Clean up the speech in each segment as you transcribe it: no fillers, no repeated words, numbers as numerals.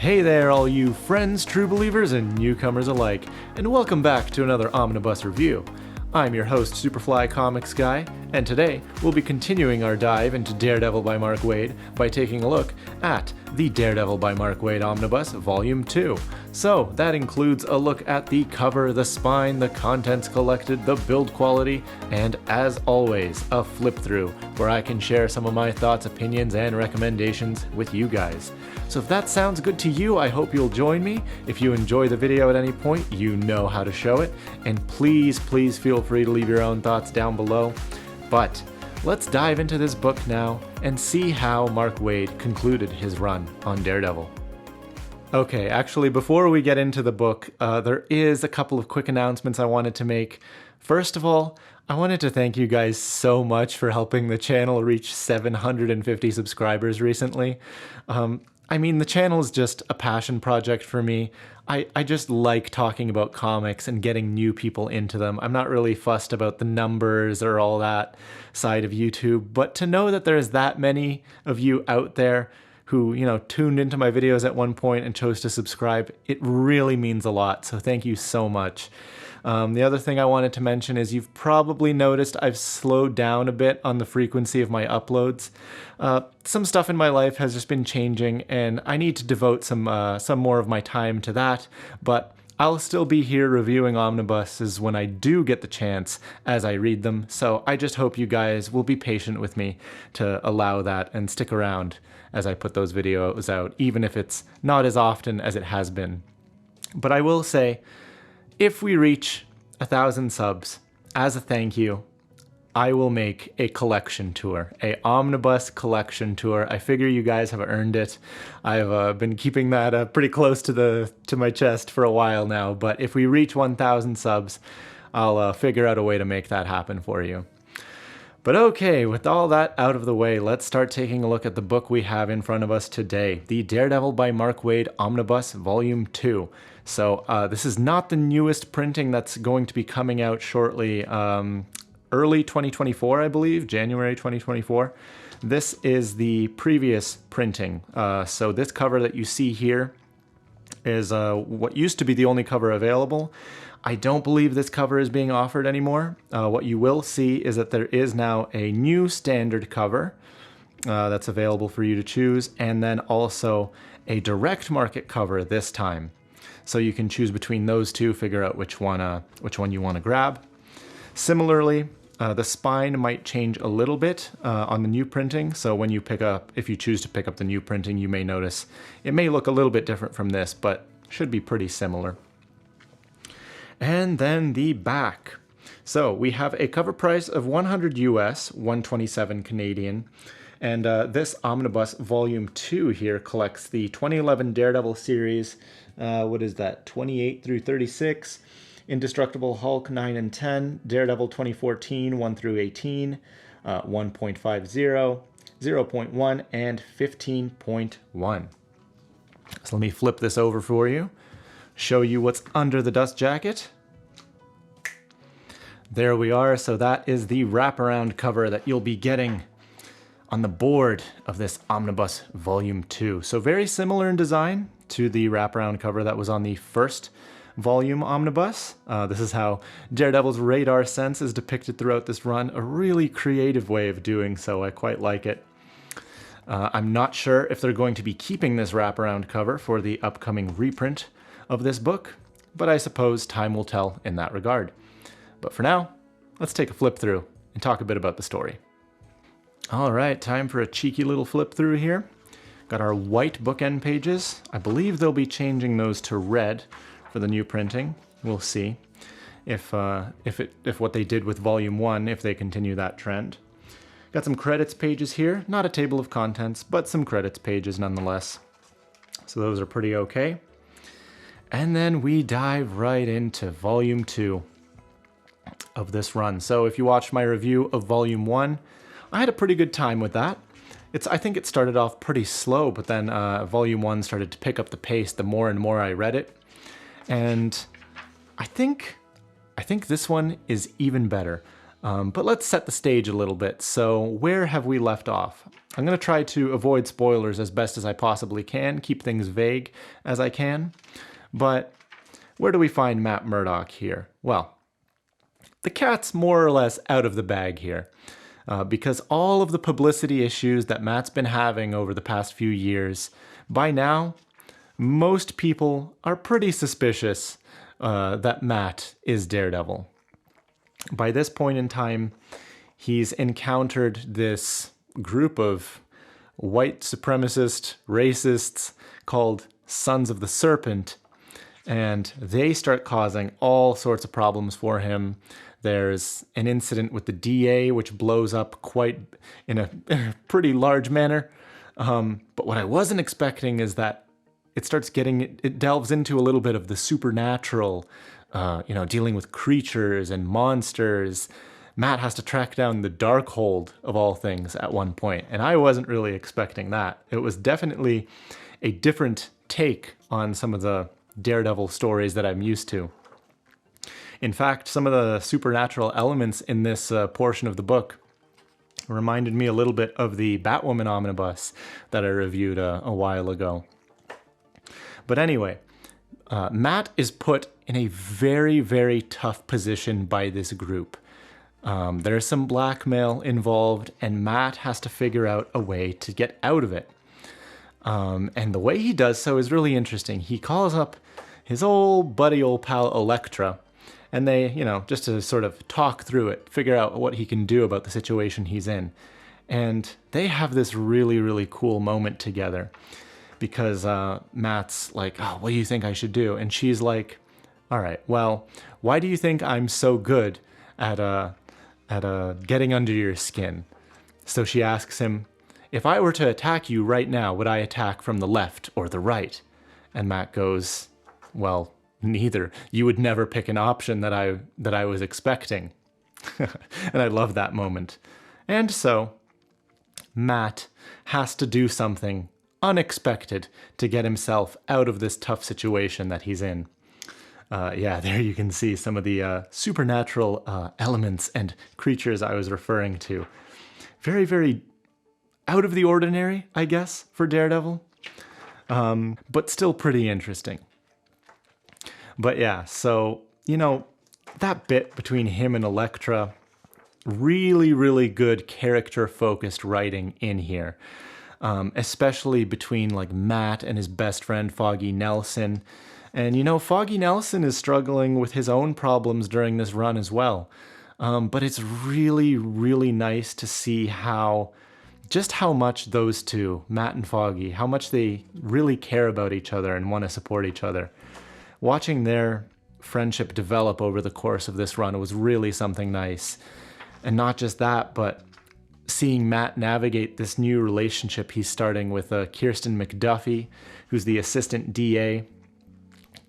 Hey there, all you friends, true believers, and newcomers alike, and welcome back to another Omnibus review. I'm your host, Superfly Comics Guy, and today we'll be continuing our dive into Daredevil by Mark Waid by taking a look at the Daredevil by Mark Waid Omnibus Volume 2. So, that includes a look at the cover, the spine, the contents collected, the build quality, and as always, a flip through where I can share some of my thoughts, opinions, and recommendations with you guys. So if that sounds good to you, I hope you'll join me. If you enjoy the video at any point, you know how to show it. And please feel free to leave your own thoughts down below. But let's dive into this book now and see how Mark Waid concluded his run on Daredevil. Okay, actually, before we get into the book, there is a couple of quick announcements I wanted to make. First of all, I wanted to thank you guys so much for helping the channel reach 750 subscribers recently. The channel is just a passion project for me. I just like talking about comics and getting new people into them. I'm not really fussed about the numbers or all that side of YouTube, but to know that there's that many of you out there who, tuned into my videos at one point and chose to subscribe, it really means a lot, so thank you so much. The other thing I wanted to mention is you've probably noticed I've slowed down a bit on the frequency of my uploads. Some stuff in my life has just been changing, and I need to devote some more of my time to that, but I'll still be here reviewing omnibuses when I do get the chance as I read them, so I just hope you guys will be patient with me to allow that and stick around as I put those videos out, even if it's not as often as it has been. But I will say, if we reach 1,000 subs, as a thank you, I will make a collection tour, a omnibus collection tour. I figure you guys have earned it. I've been keeping that pretty close to my chest for a while now, but if we reach 1,000 subs, I'll figure out a way to make that happen for you. But okay, with all that out of the way, let's start taking a look at the book we have in front of us today, the Daredevil by Mark Waid Omnibus Volume 2. So this is not the newest printing that's going to be coming out shortly, early 2024, I believe, January 2024. This is the previous printing. So this cover that you see here is what used to be the only cover available. I don't believe this cover is being offered anymore. What you will see is that there is now a new standard cover that's available for you to choose, and then also a direct market cover this time. So you can choose between those two, figure out which one you want to grab. Similarly, the spine might change a little bit on the new printing. So when you if you choose to pick up the new printing, you may notice it may look a little bit different from this, but should be pretty similar. And then the back. So we have a cover price of $100 US, $127 Canadian. And this Omnibus Volume 2 here collects the 2011 Daredevil series, what is that, 28 through 36, Indestructible Hulk 9 and 10, Daredevil 2014 1 through 18, 1.50, 0.1, and 15.1. So let me flip this over for you, show you what's under the dust jacket. There we are, so that is the wraparound cover that you'll be getting on the board of this Omnibus Volume 2. So very similar in design to the wraparound cover that was on the first volume omnibus. This is how Daredevil's radar sense is depicted throughout this run. A really creative way of doing so. I quite like it. I'm not sure if they're going to be keeping this wraparound cover for the upcoming reprint of this book, but I suppose time will tell in that regard. But for now, let's take a flip through and talk a bit about the story. All right, time for a cheeky little flip through here. Got our white bookend pages. I believe they'll be changing those to red for the new printing. We'll see if what they did with Volume 1, if they continue that trend. Got some credits pages here. Not a table of contents, but some credits pages nonetheless. So those are pretty okay. And then we dive right into Volume 2 of this run. So if you watched my review of Volume 1, I had a pretty good time with that. I think it started off pretty slow, but then Volume 1 started to pick up the pace the more and more I read it. And I think this one is even better. But let's set the stage a little bit. So where have we left off? I'm going to try to avoid spoilers as best as I possibly can, keep things vague as I can. But where do we find Matt Murdock here? Well, the cat's more or less out of the bag here. Because all of the publicity issues that Matt's been having over the past few years, by now, most people are pretty suspicious that Matt is Daredevil. By this point in time, he's encountered this group of white supremacist racists called Sons of the Serpent, and they start causing all sorts of problems for him. There's an incident with the DA, which blows up quite in a pretty large manner. But what I wasn't expecting is that it delves into a little bit of the supernatural, dealing with creatures and monsters. Matt has to track down the Darkhold of all things at one point, and I wasn't really expecting that. It was definitely a different take on some of the Daredevil stories that I'm used to. In fact, some of the supernatural elements in this portion of the book reminded me a little bit of the Batwoman Omnibus that I reviewed a while ago. But anyway, Matt is put in a very, very tough position by this group. There's some blackmail involved, and Matt has to figure out a way to get out of it. And the way he does so is really interesting. He calls up his old pal Elektra, and they, just to sort of talk through it, figure out what he can do about the situation he's in. And they have this really, really cool moment together because Matt's like, oh, what do you think I should do? And she's like, all right, well, why do you think I'm so good at getting under your skin? So she asks him, if I were to attack you right now, would I attack from the left or the right? And Matt goes, well, neither. You would never pick an option that I was expecting. And I love that moment. And so Matt has to do something unexpected to get himself out of this tough situation that he's in. There you can see some of the supernatural elements and creatures I was referring to. Very, very out of the ordinary, I guess, for Daredevil. But still pretty interesting. But yeah, so, that bit between him and Elektra, really, really good character-focused writing in here. Especially between, Matt and his best friend, Foggy Nelson. And, Foggy Nelson is struggling with his own problems during this run as well. But it's really, really nice to see how much those two, Matt and Foggy, how much they really care about each other and want to support each other. Watching their friendship develop over the course of this run was really something nice. And not just that, but seeing Matt navigate this new relationship he's starting with Kirsten McDuffie, who's the assistant DA.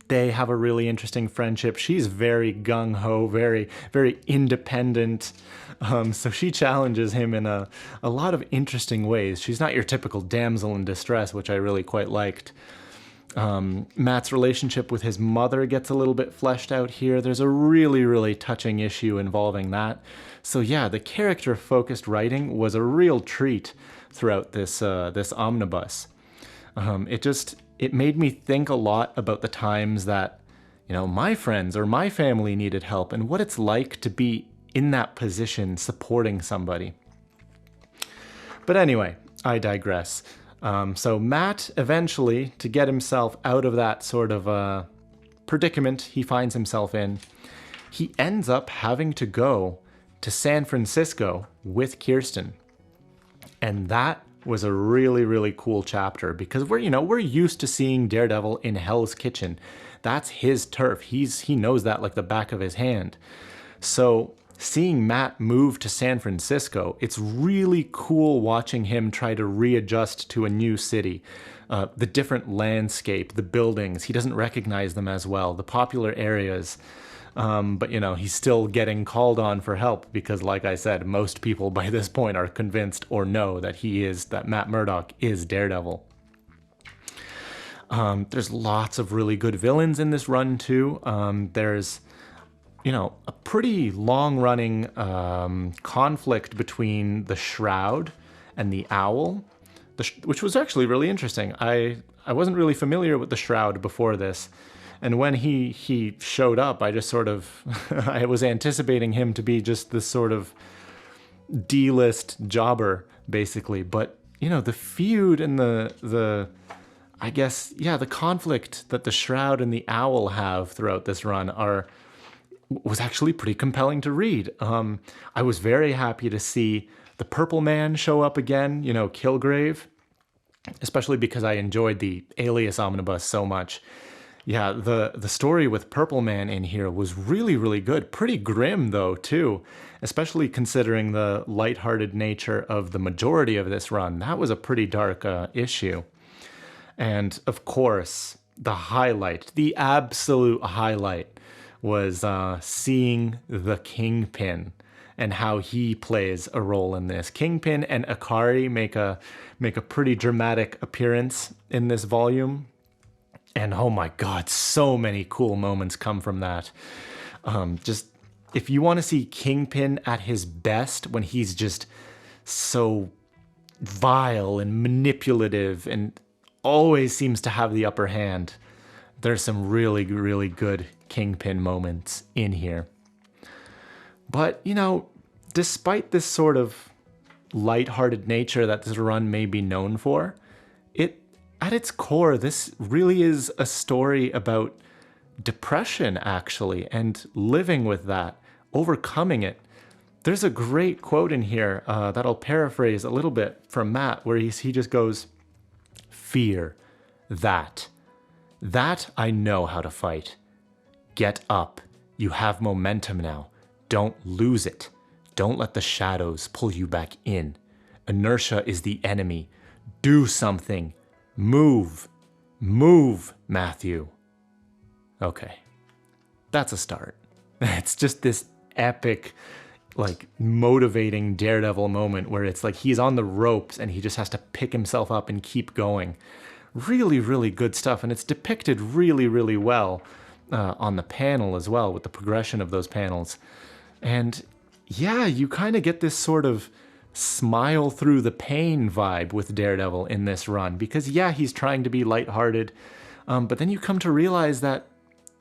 They have a really interesting friendship. She's very gung-ho, very, very independent. So she challenges him in a lot of interesting ways. She's not your typical damsel in distress, which I really quite liked. Matt's relationship with his mother gets a little bit fleshed out here. There's a really, really touching issue involving that. So yeah, the character-focused writing was a real treat throughout this omnibus. It made me think a lot about the times that, my friends or my family needed help and what it's like to be in that position supporting somebody. But anyway, I digress. So Matt eventually, to get himself out of that sort of predicament he finds himself in, he ends up having to go to San Francisco with Kirsten. And that was a really, really cool chapter because we're used to seeing Daredevil in Hell's Kitchen. That's his turf. He knows that like the back of his hand. So seeing Matt move to San Francisco, it's really cool watching him try to readjust to a new city. The different landscape, the buildings, he doesn't recognize them as well, the popular areas. But he's still getting called on for help because, like I said, most people by this point are convinced or know that that Matt Murdock is Daredevil. There's lots of really good villains in this run too. There's a pretty long-running conflict between the Shroud and the Owl, which was actually really interesting. I wasn't really familiar with the Shroud before this, and when he showed up, I just sort of I was anticipating him to be just this sort of D-list jobber, basically. But the feud and the I guess, yeah, the conflict that the Shroud and the Owl have throughout this run was actually pretty compelling to read. I was very happy to see the Purple Man show up again, Kilgrave, especially because I enjoyed the Alias Omnibus so much. Yeah, the story with Purple Man in here was really, really good. Pretty grim, though, too, especially considering the lighthearted nature of the majority of this run. That was a pretty dark issue. And, of course, the absolute highlight, was seeing the Kingpin and how he plays a role in this. Kingpin and Akari make a pretty dramatic appearance in this volume. And oh my god, so many cool moments come from that. Just if you want to see Kingpin at his best, when he's just so vile and manipulative and always seems to have the upper hand, there's some really, really good Kingpin moments in here. But, despite this sort of lighthearted nature that this run may be known for, at its core, this really is a story about depression, actually, and living with that, overcoming it. There's a great quote in here that I'll paraphrase a little bit from Matt, where he just goes, "Fear, that I know how to fight. Get up. You have momentum now. Don't lose it. Don't let the shadows pull you back in. Inertia is the enemy. Do something. Move. Move, Matthew." Okay. That's a start. It's just this epic, motivating Daredevil moment where it's like he's on the ropes and he just has to pick himself up and keep going. Really, really good stuff. And it's depicted really, really well on the panel as well, with the progression of those panels. And yeah, you kind of get this sort of smile through the pain vibe with Daredevil in this run, because yeah, he's trying to be lighthearted, but then you come to realize that,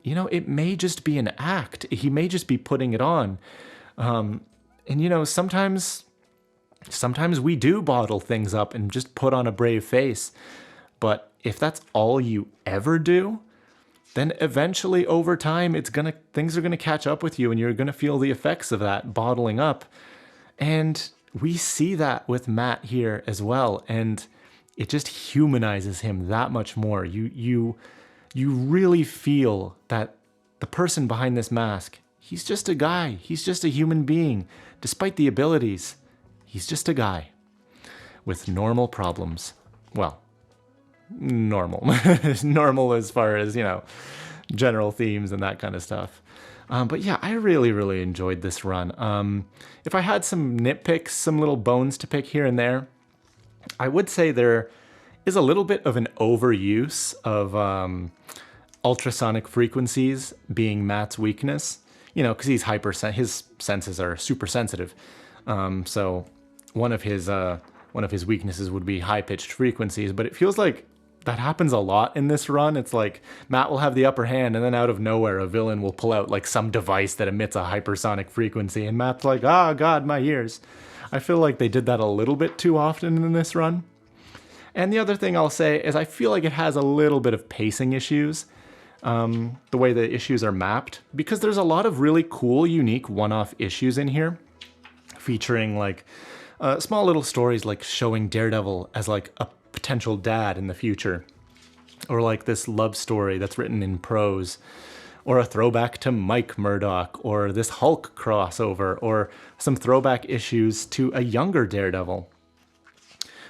it may just be an act. He may just be putting it on. And sometimes we do bottle things up and just put on a brave face. But if that's all you ever do, then eventually over time, things are gonna catch up with you and you're gonna feel the effects of that bottling up. And we see that with Matt here as well. And it just humanizes him that much more. You really feel that the person behind this mask, he's just a guy. He's just a human being. Despite the abilities, he's just a guy with normal problems. Well, normal. Normal as far as, general themes and that kind of stuff. But yeah, I really, really enjoyed this run. If I had some nitpicks, some little bones to pick here and there, I would say there is a little bit of an overuse of ultrasonic frequencies being Matt's weakness, because he's his senses are super sensitive. So one of his weaknesses would be high-pitched frequencies, but it feels like that happens a lot in this run. It's like Matt will have the upper hand, and then out of nowhere, a villain will pull out some device that emits a hypersonic frequency, and Matt's like, "Oh God, my ears." I feel like they did that a little bit too often in this run. And the other thing I'll say is I feel like it has a little bit of pacing issues, the way the issues are mapped, because there's a lot of really cool, unique one-off issues in here, featuring small little stories showing Daredevil as a potential dad in the future, or this love story that's written in prose, or a throwback to Mike Murdock, or this Hulk crossover, or some throwback issues to a younger Daredevil.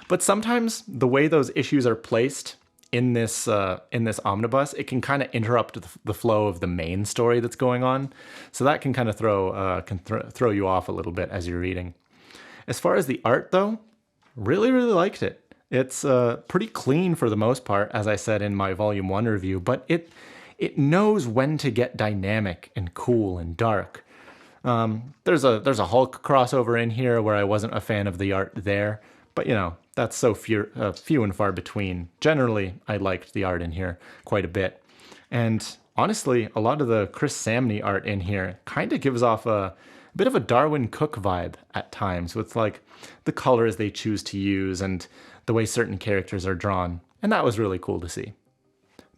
But sometimes the way those issues are placed in this omnibus, it can kind of interrupt the flow of the main story that's going on, so that can kind of throw you off a little bit as you're reading. As far as the art, though, really, really liked it. It's pretty clean for the most part, as I said in my Volume 1 review, but it it knows when to get dynamic and cool and dark. There's a Hulk crossover in here where I wasn't a fan of the art there, but you know, that's so few and far between. Generally, I liked the art in here quite a bit. And honestly, a lot of the Chris Samney art in here kind of gives off a bit of a Darwin Cook vibe at times, with like the colors they choose to use and the way certain characters are drawn. And that was really cool to see.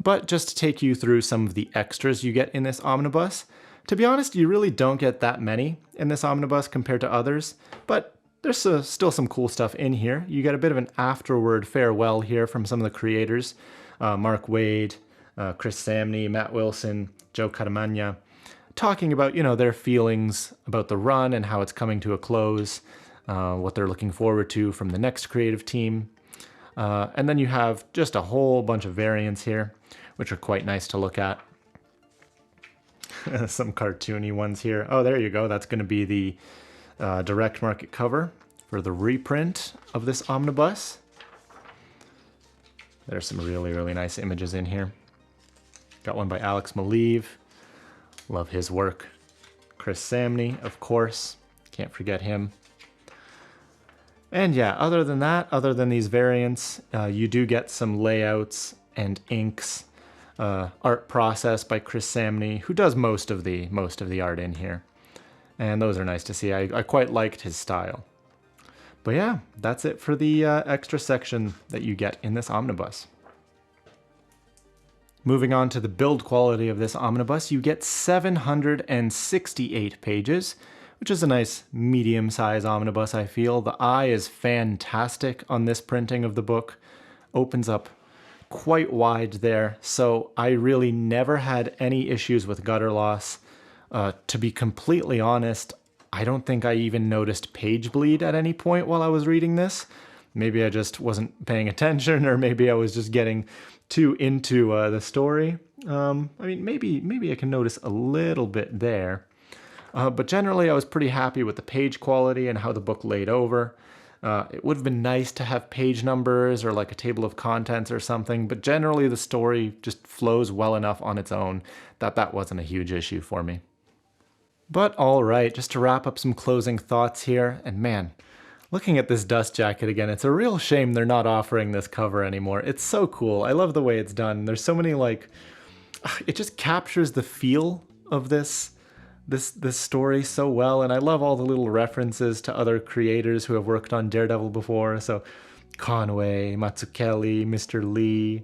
But just to take you through some of the extras you get in this omnibus, to be honest, you really don't get that many in this omnibus compared to others, but there's still some cool stuff in here. You get a bit of an afterword farewell here from some of the creators, Mark Waid, Chris Samney, Matt Wilson, Joe Caramagna, talking about, you know, their feelings about the run and how it's coming to a close, what they're looking forward to from the next creative team. And then you have just a whole bunch of variants here, which are quite nice to look at. Some cartoony ones here. Oh, there you go. That's going to be the direct market cover for the reprint of this omnibus. There's some really, really nice images in here. Got one by Alex Maleev. Love his work. Chris Samney, of course. Can't forget him. And yeah, other than that, other than these variants, you do get some layouts and inks. Art process by Chris Samney, who does most of the art in here. And those are nice to see. I quite liked his style. But yeah, that's it for the extra section that you get in this omnibus. Moving on to the build quality of this omnibus, you get 768 pages, which is a nice medium-size omnibus, I feel. The eye is fantastic on this printing of the book. Opens up quite wide there, so I really never had any issues with gutter loss. To be completely honest, I don't think I even noticed page bleed at any point while I was reading this. Maybe I just wasn't paying attention, or maybe I was just getting too into the story. I mean, maybe I can notice a little bit there. But generally, I was pretty happy with the page quality and how the book laid over. It would have been nice to have page numbers or like a table of contents or something, but generally the story just flows well enough on its own that that wasn't a huge issue for me. But all right, just to wrap up some closing thoughts here, and man, looking at this dust jacket again, it's a real shame they're not offering this cover anymore. It's so cool. I love the way it's done. There's so many, like, it just captures the feel of this story so well, and I love all the little references to other creators who have worked on Daredevil before. So Conway, Mazzucchelli, Mr. Lee,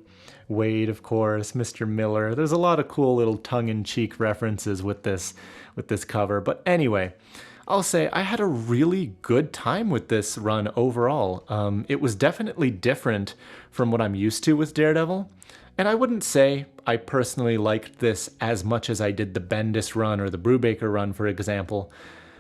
Waid, of course, Mr. Miller. There's a lot of cool little tongue-in-cheek references with this cover. But anyway, I'll say I had a really good time with this run overall. It was definitely different from what I'm used to with Daredevil. And I wouldn't say I personally liked this as much as I did the Bendis run or the Brubaker run, for example.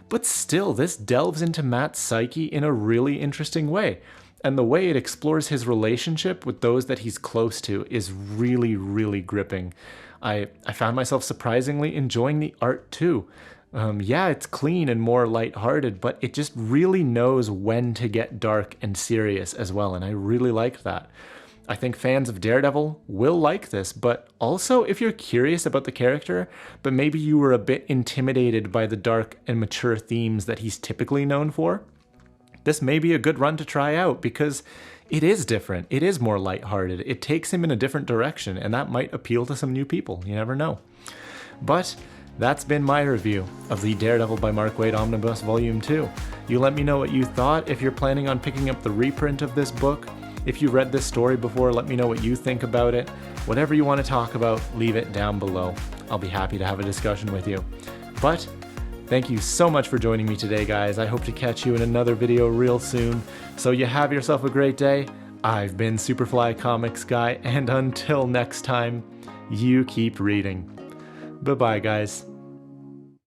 But still, this delves into Matt's psyche in a really interesting way. And the way it explores his relationship with those that he's close to is really, really gripping. I found myself surprisingly enjoying the art too. Yeah, it's clean and more lighthearted, but it just really knows when to get dark and serious as well, and I really liked that. I think fans of Daredevil will like this, but also if you're curious about the character, but maybe you were a bit intimidated by the dark and mature themes that he's typically known for, this may be a good run to try out because it is different. It is more lighthearted. It takes him in a different direction, and that might appeal to some new people. You never know. But that's been my review of the Daredevil by Mark Waid Omnibus Volume 2. You let me know what you thought. If you're planning on picking up the reprint of this book, if you read this story before, let me know what you think about it. Whatever you want to talk about, leave it down below. I'll be happy to have a discussion with you. But thank you so much for joining me today, guys. I hope to catch you in another video real soon. So you have yourself a great day. I've been Superfly Comics Guy, and until next time, you keep reading. Bye-bye, guys.